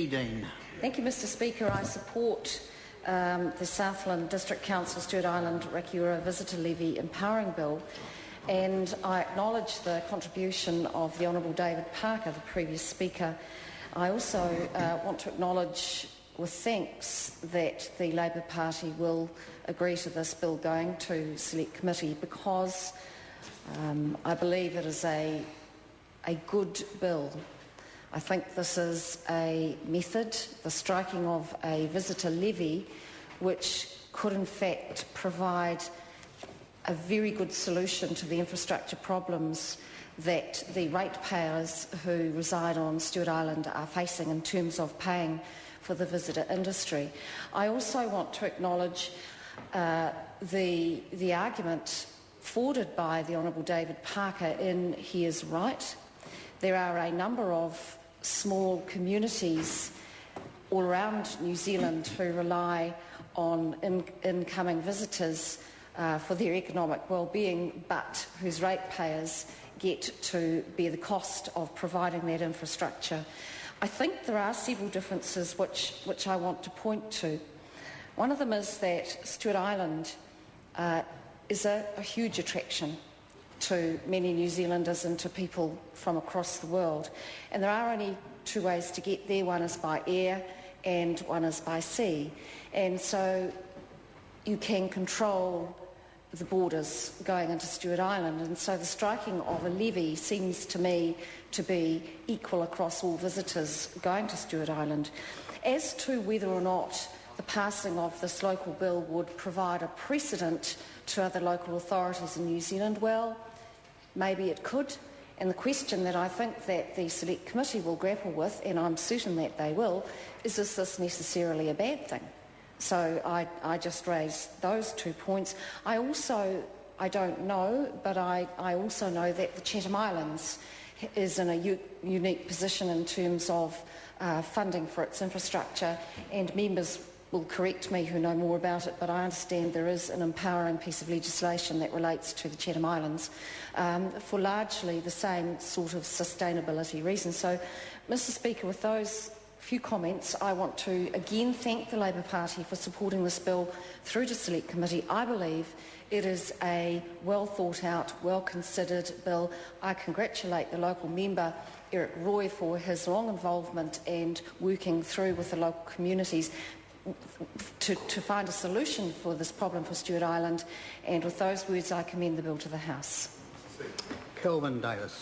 Dean. Thank you, Mr Speaker. I support the Southland District Council Stewart Island Rakiura Visitor Levy Empowering Bill, and I acknowledge the contribution of the Honourable David Parker, the previous Speaker. I also want to acknowledge with thanks that the Labour Party will agree to this bill going to Select Committee, because I believe it is a good bill. I think this is a method, the striking of a visitor levy, which could in fact provide a very good solution to the infrastructure problems that the ratepayers who reside on Stewart Island are facing in terms of paying for the visitor industry. I also want to acknowledge the argument forwarded by the Honourable David Parker in he is right. There are a number of small communities all around New Zealand who rely on incoming visitors for their economic well-being, but whose ratepayers get to bear the cost of providing that infrastructure. I think there are several differences which I want to point to. One of them is that Stewart Island is a huge attraction to many New Zealanders and to people from across the world. And there are only two ways to get there. One is by air and one is by sea. And so you can control the borders going into Stewart Island. And so the striking of a levy seems to me to be equal across all visitors going to Stewart Island. As to whether or not the passing of this local bill would provide a precedent to other local authorities in New Zealand, well, maybe it could, and the question that I think that the Select Committee will grapple with, and I'm certain that they will, is this necessarily a bad thing? So I just raised those 2 points. I don't know, but I also know that the Chatham Islands is in a unique position in terms of funding for its infrastructure, and members will correct me who know more about it, but I understand there is an empowering piece of legislation that relates to the Chatham Islands for largely the same sort of sustainability reasons. So, Mr Speaker, with those few comments, I want to again thank the Labour Party for supporting this bill through to Select Committee. I believe it is a well thought out, well considered bill. I congratulate the local member, Eric Roy, for his long involvement and working through with the local communities to find a solution for this problem for Stewart Island, and with those words I commend the bill to the House. Kelvin Davis.